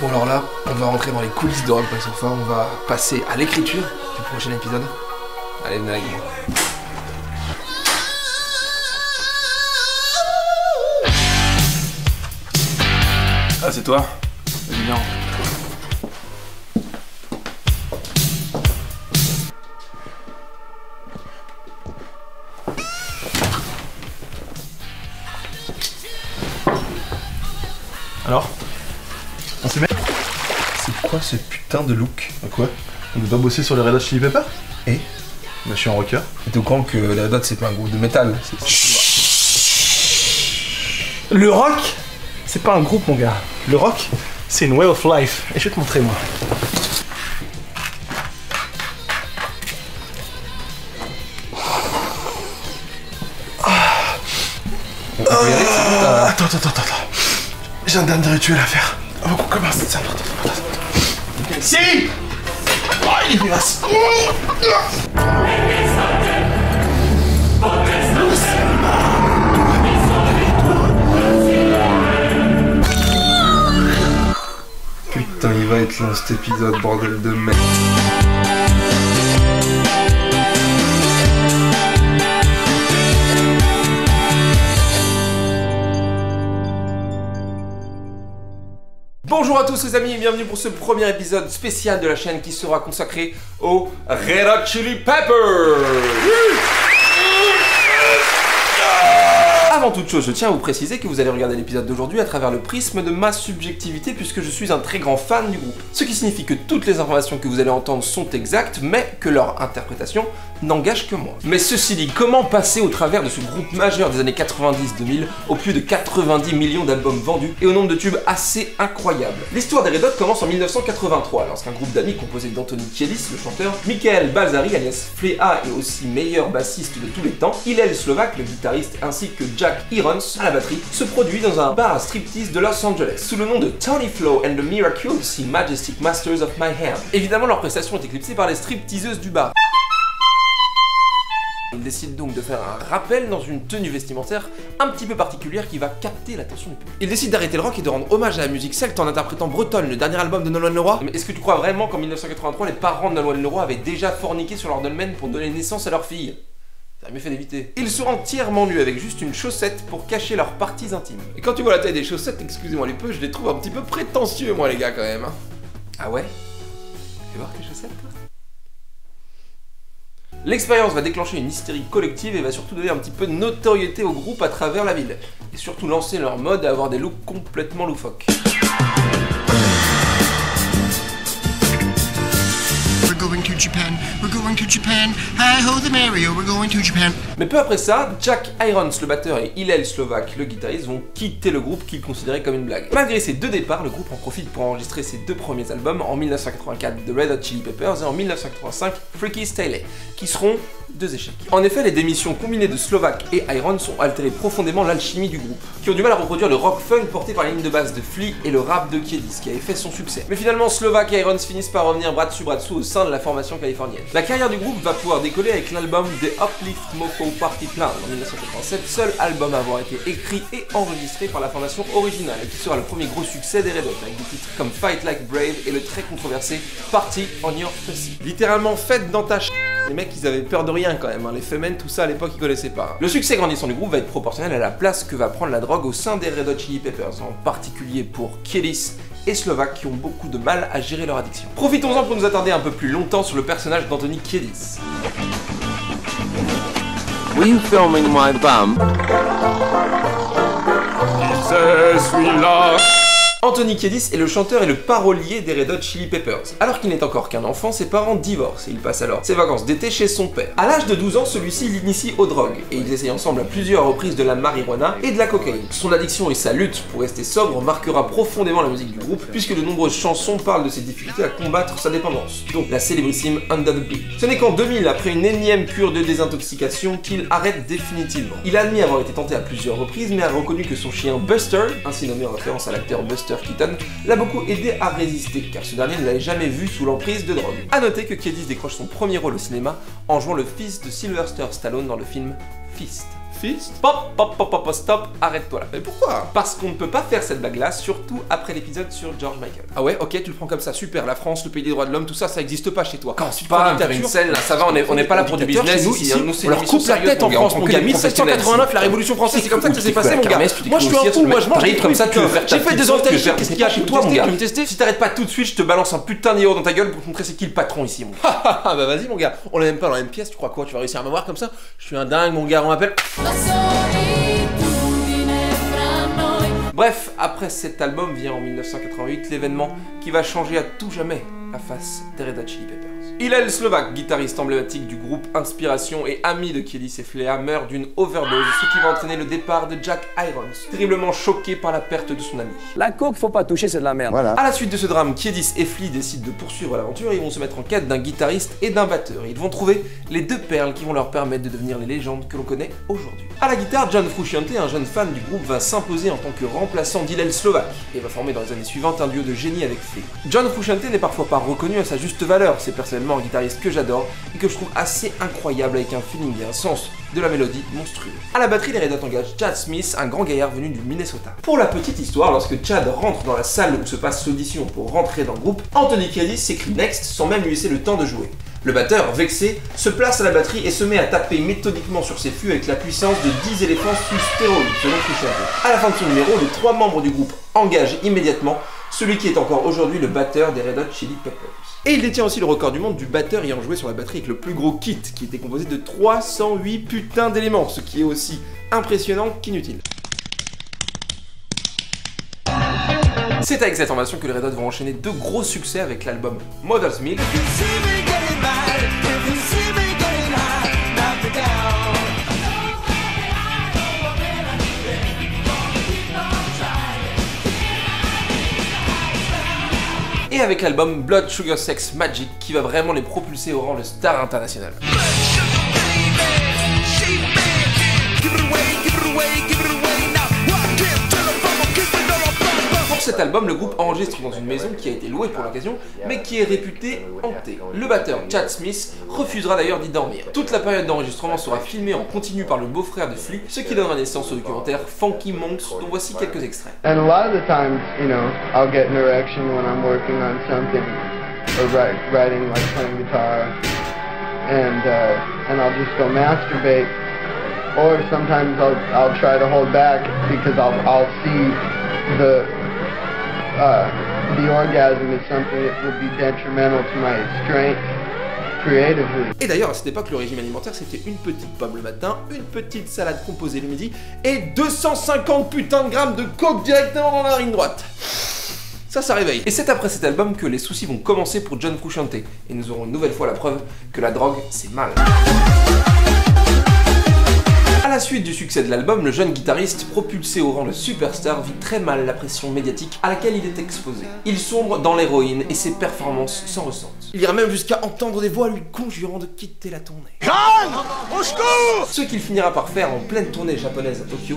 Bon alors là, on va rentrer dans les coulisses de Rock by Sofa, on va passer à l'écriture du prochain épisode. Allez, venez avec moi. Ah, c'est toi? Vas-y, viens. Alors? On s'y met? C'est quoi ce putain de look? Quoi? On doit bosser sur les Red Hot Chili Peppers? Et Bah, je suis en rocker. t'es au courant que les Red Hot c'est pas un groupe de métal? Le rock, c'est pas un groupe, mon gars. Le rock, c'est une way of life. Et je vais te montrer, moi. Attends. J'ai un dernier rituel à faire. Avant qu'on commence, c'est important. Si! Oh, il est vivace. Putain, il va être long cet épisode, bordel de merde. Bonjour à tous les amis et bienvenue pour ce premier épisode spécial de la chaîne qui sera consacré aux Red Hot Chili Peppers. Avant toute chose, je tiens à vous préciser que vous allez regarder l'épisode d'aujourd'hui à travers le prisme de ma subjectivité puisque je suis un très grand fan du groupe. Ce qui signifie que toutes les informations que vous allez entendre sont exactes, mais que leur interprétation n'engage que moi. Mais ceci dit, comment passer au travers de ce groupe majeur des années 90-2000 aux plus de 90 millions d'albums vendus et au nombre de tubes assez incroyable? L'histoire des Red Hot commence en 1983 lorsqu'un groupe d'amis composé d'Anthony Kiedis, le chanteur, Michael Balzari alias Flea et aussi meilleur bassiste de tous les temps, Hillel Slovak, le guitariste, ainsi que Jack Irons à la batterie, se produit dans un bar à striptease de Los Angeles sous le nom de Tony Flo and the Miraculous Majestic Masters of My Hand. Évidemment, leur prestation est éclipsée par les stripteaseuses du bar. Ils décident donc de faire un rappel dans une tenue vestimentaire un petit peu particulière qui va capter l'attention du public. Ils décident d'arrêter le rock et de rendre hommage à la musique celte en interprétant Bretonne, le dernier album de Nolwenn Leroy. Mais est-ce que tu crois vraiment qu'en 1983, les parents de Nolwenn Leroy avaient déjà forniqué sur leur dolmen pour donner naissance à leur fille? Ça a mieux fait d'éviter. Ils sont entièrement nus avec juste une chaussette pour cacher leurs parties intimes. Et quand tu vois la taille des chaussettes, excusez-moi les peu, je les trouve un petit peu prétentieux moi les gars quand même. Ah ouais? Fais voir tes chaussettes toi? L'expérience va déclencher une hystérie collective et va surtout donner un petit peu de notoriété au groupe à travers la ville. Et surtout lancer leur mode à avoir des looks complètement loufoques. We're going to Japan. Hi ho the Mario, we're going to Japan. Mais peu après ça, Jack Irons, le batteur, et Hillel Slovak, le guitariste, vont quitter le groupe qu'ils considéraient comme une blague. Malgré ces deux départs, le groupe en profite pour enregistrer ses deux premiers albums, en 1984 The Red Hot Chili Peppers et en 1985 Freaky Styley, qui seront deux échecs. En effet, les démissions combinées de Slovak et Irons ont altéré profondément l'alchimie du groupe, qui ont du mal à reproduire le rock funk porté par la ligne de basse de Flea et le rap de Kiedis, qui avait fait son succès. Mais finalement, Slovak et Irons finissent par revenir bras dessus au sein de la formation californienne. La carrière du groupe va pouvoir décoller avec l'album The Uplift Mofo Party Plan en 1987, seul album à avoir été écrit et enregistré par la formation originale, et qui sera le premier gros succès des Red Hot, avec des titres comme Fight Like Brave et le très controversé Party on Your Pussy. Littéralement faites dans ta ch... Les mecs ils avaient peur de rien quand même, hein. Les femmes, tout ça à l'époque ils connaissaient pas. Le succès grandissant du groupe va être proportionnel à la place que va prendre la drogue au sein des Red Hot Chili Peppers, en particulier pour Kiedis et Slovak qui ont beaucoup de mal à gérer leur addiction. Profitons-en pour nous attarder un peu plus longtemps sur le personnage d'Anthony Kiedis. Were you filming my bum? C'est celui-là. Anthony Kiedis est le chanteur et le parolier des Red Hot Chili Peppers. Alors qu'il n'est encore qu'un enfant, ses parents divorcent et il passe alors ses vacances d'été chez son père. À l'âge de 12 ans, celui-ci l'initie aux drogues et ils essayent ensemble à plusieurs reprises de la marijuana et de la cocaïne. Son addiction et sa lutte pour rester sobre marquera profondément la musique du groupe puisque de nombreuses chansons parlent de ses difficultés à combattre sa dépendance, dont la célébrissime Under the Bridge. Ce n'est qu'en 2000, après une énième cure de désintoxication, qu'il arrête définitivement. Il admet avoir été tenté à plusieurs reprises mais a reconnu que son chien Buster, ainsi nommé en référence à l'acteur Buster Keaton, l'a beaucoup aidé à résister, car ce dernier ne l'avait jamais vu sous l'emprise de drogue. A noter que Kiedis décroche son premier rôle au cinéma en jouant le fils de Sylvester Stallone dans le film Fist. Fist. Pop, stop, arrête-toi là. Mais pourquoi? Parce qu'on ne peut pas faire cette blague-là, surtout après l'épisode sur George Michael. Ah ouais, ok, tu le prends comme ça, super, la France, le pays des droits de l'homme, tout ça, ça existe pas chez toi. Quand tu pas faire une scène, là, ça va, on n'est pas là pour du business ici, nous on leur coupe la tête en France, mon gars. 1789, la Révolution française, c'est comme ça que ça s'est passé, mon gars. Moi, je suis un fou, moi, je mange des trucs comme ça, tu veux faire. J'ai fait des antennes, qu'est-ce qu'il y a chez toi, mon gars? Tu veux me tester? Si t'arrêtes pas tout de suite, je te balance un putain d'euro dans ta gueule pour te montrer c'est qui le patron ici, mon gars. Ah bah vas-y, mon gars, on l'a même pas dans la même pièce, tu crois quoi? Tu vas réussir à me voir comme ça? Je suis un dingue, mon gars, on m'appelle. Bref, après cet album vient en 1988 l'événement qui va changer à tout jamais la face des Red Hot Chili Peppers. Hillel Slovak, guitariste emblématique du groupe Inspiration et ami de Kelly Flea, meurt d'une overdose, ce qui va entraîner le départ de Jack Irons, terriblement choqué par la perte de son ami. La coke, faut pas toucher, c'est de la merde. Voilà. À la suite de ce drame, Kiedis et Flea décident de poursuivre l'aventure et ils vont se mettre en quête d'un guitariste et d'un batteur. Ils vont trouver les deux perles qui vont leur permettre de devenir les légendes que l'on connaît aujourd'hui. À la guitare, John Frusciante, un jeune fan du groupe, va s'imposer en tant que remplaçant d'Hillel Slovak et va former dans les années suivantes un duo de génie avec Flea. John Frusciante n'est parfois pas reconnu à sa juste valeur, c'est personnellement un guitariste que j'adore et que je trouve assez incroyable avec un feeling et un sens de la mélodie monstrueux. À la batterie, les Red Hot engagent Chad Smith, un grand gaillard venu du Minnesota. Pour la petite histoire, lorsque Chad rentre dans la salle où se passe l'audition pour rentrer dans le groupe, Anthony Kiedis s'écrie Next sans même lui laisser le temps de jouer. Le batteur, vexé, se place à la batterie et se met à taper méthodiquement sur ses fûts avec la puissance de 10 éléphants sous stéroïdes, selon Frusciante. À la fin de son numéro, les 3 membres du groupe engagent immédiatement celui qui est encore aujourd'hui le batteur des Red Hot Chili Peppers. Et il détient aussi le record du monde du batteur ayant joué sur la batterie avec le plus gros kit, qui était composé de 308 putains d'éléments, ce qui est aussi impressionnant qu'inutile. C'est avec cette formation que les Red Hot vont enchaîner 2 gros succès avec l'album Mother's Milk et avec l'album Blood Sugar Sex Magic qui va vraiment les propulser au rang de star international. Pour cet album, le groupe enregistre dans une maison qui a été louée pour l'occasion, mais qui est réputée hantée. Le batteur Chad Smith refusera d'ailleurs d'y dormir. Toute la période d'enregistrement sera filmée en continu par le beau-frère de Flea, ce qui donnera naissance au documentaire Funky Monks, dont voici quelques extraits. And a lot of the times, you know, I'll get an erection when I'm working on something, or writing, like playing guitar, and I'll just go masturbate. Or sometimes I'll try to hold back because I'll see the orgasm is something that would be detrimental to my strength creatively. Et d'ailleurs, à cette époque, le régime alimentaire, c'était une petite pomme le matin, une petite salade composée le midi, et 250 putains de grammes de coke directement dans la narine droite. Ça réveille. Et c'est après cet album que les soucis vont commencer pour John Frusciante, et nous aurons une nouvelle fois la preuve que la drogue, c'est mal. À la suite du succès de l'album, le jeune guitariste, propulsé au rang de superstar, vit très mal la pression médiatique à laquelle il est exposé. Il sombre dans l'héroïne et ses performances s'en ressentent. Il ira même jusqu'à entendre des voix lui conjurant de quitter la tournée. Au secours! Ce qu'il finira par faire en pleine tournée japonaise à Tokyo,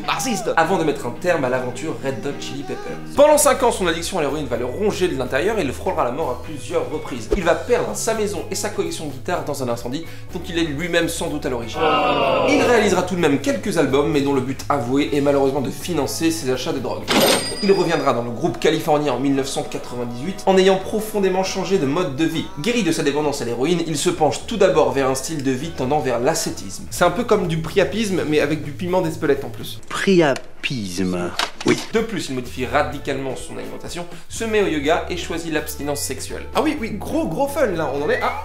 avant de mettre un terme à l'aventure Red Hot Chili Peppers. Pendant 5 ans, son addiction à l'héroïne va le ronger de l'intérieur et le frôlera la mort à plusieurs reprises. Il va perdre sa maison et sa collection de guitares dans un incendie dont il est lui-même sans doute à l'origine. Il réalisera tout de même quelques albums, mais dont le but avoué est malheureusement de financer ses achats de drogue. Il reviendra dans le groupe californien en 1998 en ayant profondément changé de mode de vie. Guéri de sa dépendance à l'héroïne, il se penche tout d'abord vers un style de vie tendant vers l'ascétisme. C'est un peu comme du priapisme, mais avec du piment d'Espelette en plus. Priapisme. Oui. De plus, il modifie radicalement son alimentation, se met au yoga et choisit l'abstinence sexuelle. Ah oui, gros fun là, on en est à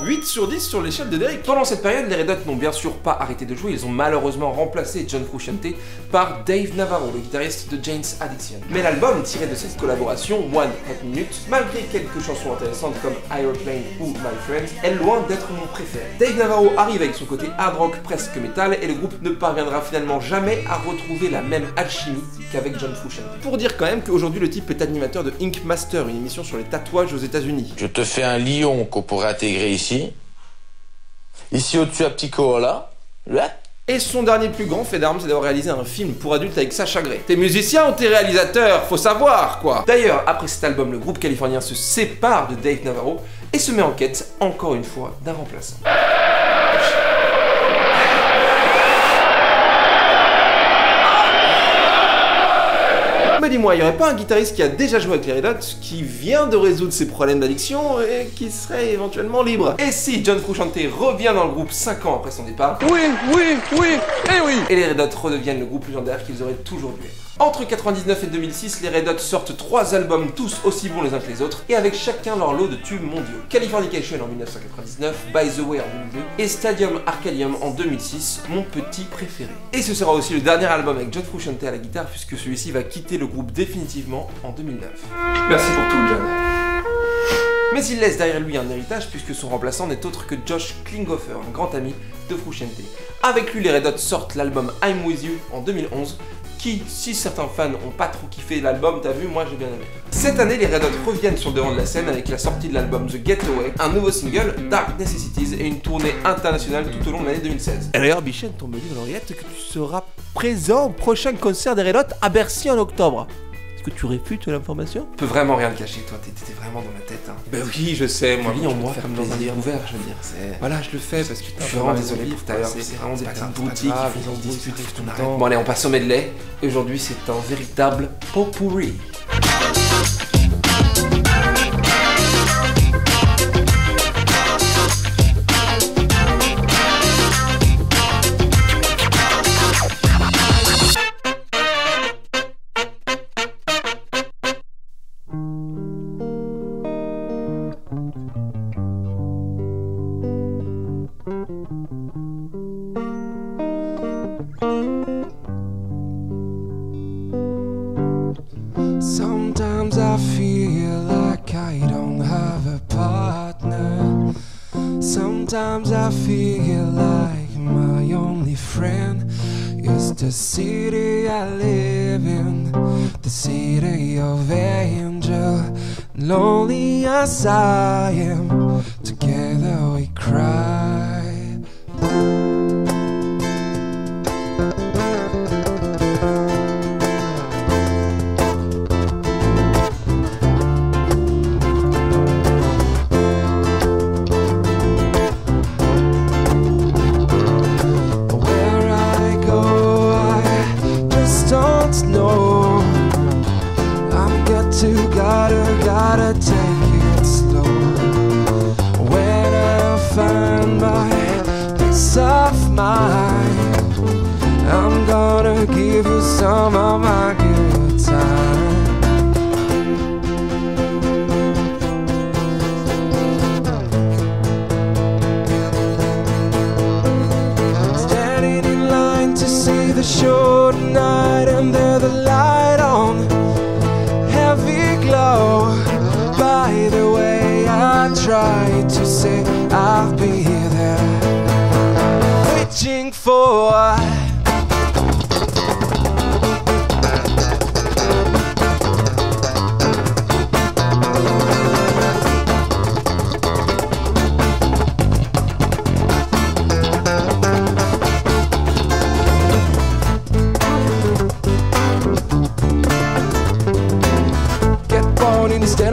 8 sur 10 sur l'échelle de Derrick. Pendant cette période, les Red Hot n'ont bien sûr pas arrêté de jouer, ils ont malheureusement remplacé John Frusciante par Dave Navarro, le guitariste de Jane's Addiction. Mais l'album tiré de cette collaboration, One Hot Minute, malgré quelques chansons intéressantes comme Aeroplane ou My Friends, est loin d'être mon préféré. Dave Navarro arrive avec son côté hard rock presque métal et le groupe ne parviendra finalement jamais à retrouver la même alchimie qu'avec John Frusciante. Pour dire quand même qu'aujourd'hui le type est animateur de Ink Master, une émission sur les tatouages aux États-Unis. Je te fais un lion qu'on pourrait intégrer ici. Ici au-dessus à petit Koala. Et son dernier plus grand fait d'armes, c'est d'avoir réalisé un film pour adultes avec Sacha Grey. T'es musicien ou t'es réalisateur? Faut savoir, quoi. D'ailleurs, après cet album, le groupe californien se sépare de Dave Navarro et se met en quête, encore une fois, d'un remplaçant. Mais dis-moi, il y aurait pas un guitariste qui a déjà joué avec les Red Hot, qui vient de résoudre ses problèmes d'addiction et qui serait éventuellement libre? Et si John Frusciante revient dans le groupe 5 ans après son départ? Oui, oui, oui, et oui. Et les Red Hot redeviennent le groupe légendaire qu'ils auraient toujours dû être. Entre 99 et 2006, les Red Hot sortent 3 albums tous aussi bons les uns que les autres, et avec chacun leur lot de tubes mondiaux. Californication en 1999, By the Way en 2002, et Stadium Arcadium en 2006, mon petit préféré. Et ce sera aussi le dernier album avec John Frusciante à la guitare, puisque celui-ci va quitter le groupe définitivement en 2009. Merci pour tout, John. Mais il laisse derrière lui un héritage, puisque son remplaçant n'est autre que Josh Klinghoffer, un grand ami de Frusciante. Avec lui, les Red Hot sortent l'album I'm With You en 2011, qui, si certains fans ont pas trop kiffé l'album, t'as vu, moi j'ai bien aimé. Cette année, les Red Hot reviennent sur le devant de la scène avec la sortie de l'album The Getaway, un nouveau single, Dark Necessities, et une tournée internationale tout au long de l'année 2016. Et d'ailleurs, Bichette, on me dit dans l'oreillette que tu seras présent au prochain concert des Red Hot à Bercy en octobre. Que tu réfutes l'information? Je peux vraiment rien te cacher, toi, t'étais vraiment dans ma tête. Hein. Ben oui, je sais, moi, lis en moi comme dans un livre ouvert, je veux dire. Voilà, je le fais parce que je suis vraiment désolé pour tout à l'heure. C'est vraiment des petites boutiques qui font des disputes tout le temps. Bon, allez, on passe au medley. Aujourd'hui, c'est un véritable pot-pourri. Sometimes I feel like I don't have a partner. Sometimes I feel like my only friend is the city I live in, the city of angel. Lonely as I am, together we cry. Gotta take it slow. When I find my peace of mind, I'm gonna give you some of my good time. Standing in line to see the show tonight, and there's the light on, heavy glow. By the way, I try to say I'll be there, waiting for.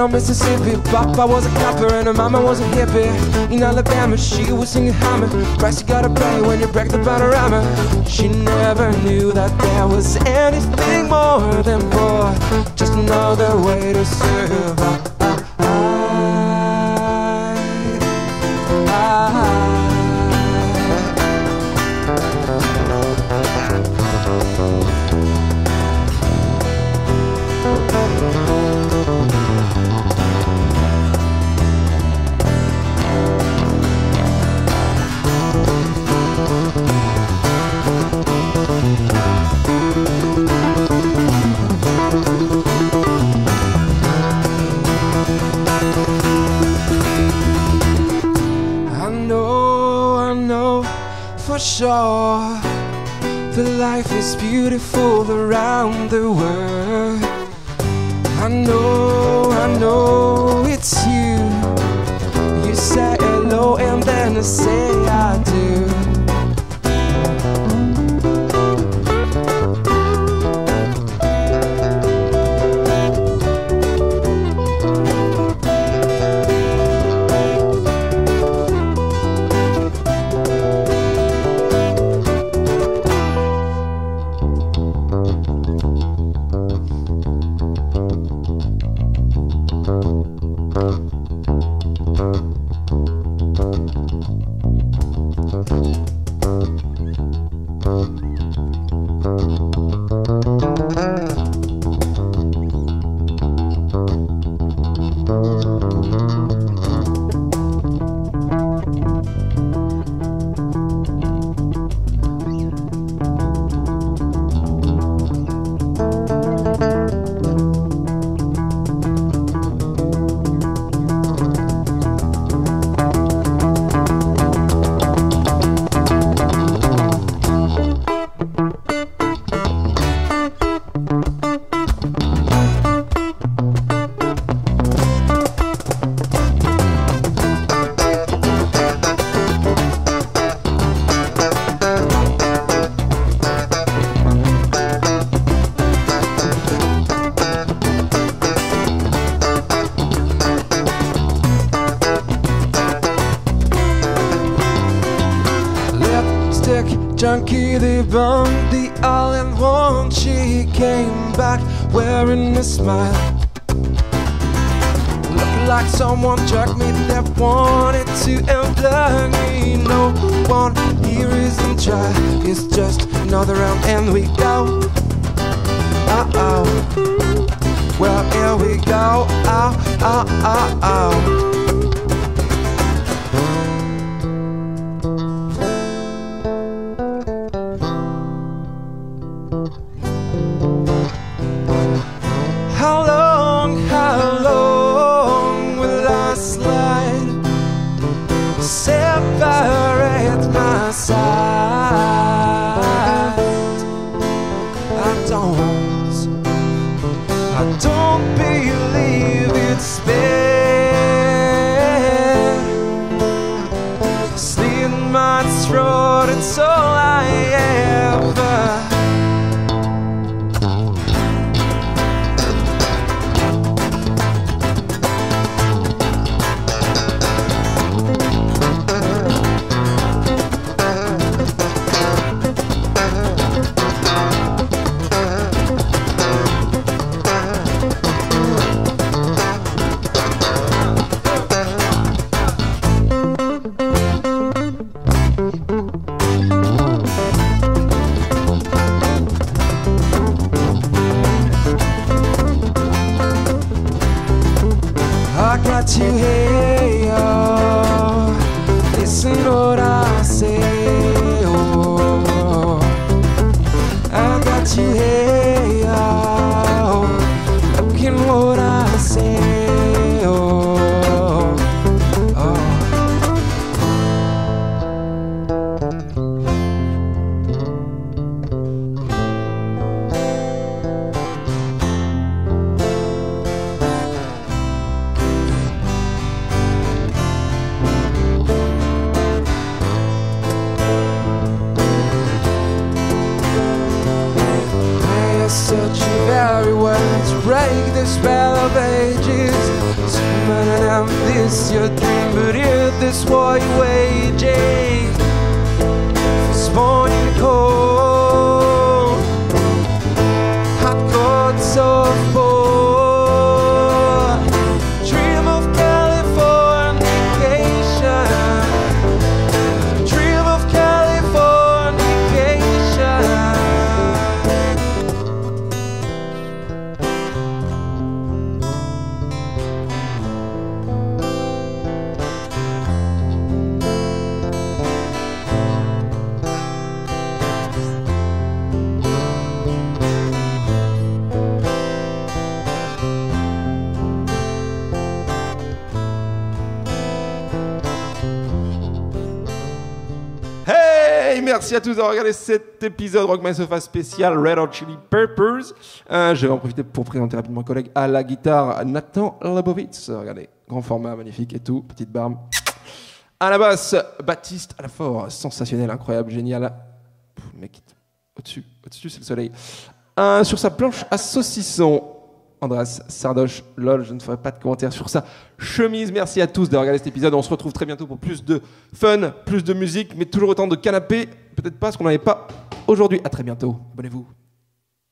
On Mississippi, Papa was a copper and her mama was a hippie. In Alabama, she was singing hammer. Price you gotta pay when you break the panorama. She never knew that there was anything more than poor, just another way to survive. For sure, the life is beautiful around the world. I know it's you. You say hello and then I say I do. she bumped the all-in-one. She came back wearing a smile, looking like someone drugged me that wanted to unplug me. No one here is in charge, it's just another round and we go. Uh-oh, well here we go. Oh, oh, oh, oh. How long will I slide, separate my side? I don't believe it's fair. Slit my throat, it's all I ever. I got you here, oh, listen what I say, oh, I got you here, oh, looking what I say, oh, oh. Searching very well to break the spell of ages. Superman and I'm this your dream, but if this war you waging, it's morning cold, hot chords of war. Dream of Californication, dream of Californication. Hey, merci à tous d'avoir regardé cet épisode Rock My Sofa spécial Red Hot Chili Peppers. Je vais en profiter pour présenter rapidement mon collègue à la guitare, Nathan Lebovitz. Regardez, grand format, magnifique et tout, petite barbe. À la basse, Baptiste Alfort, sensationnel, incroyable, génial. Mec, au-dessus, c'est le soleil. Sur sa planche à saucisson, Andras Sardoche, lol, je ne ferai pas de commentaires sur sa chemise. Merci à tous d'avoir regardé cet épisode. On se retrouve très bientôt pour plus de fun, plus de musique, mais toujours autant de canapé. Peut-être pas ce qu'on n'avait pas aujourd'hui. À très bientôt. Abonnez-vous.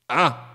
Ah!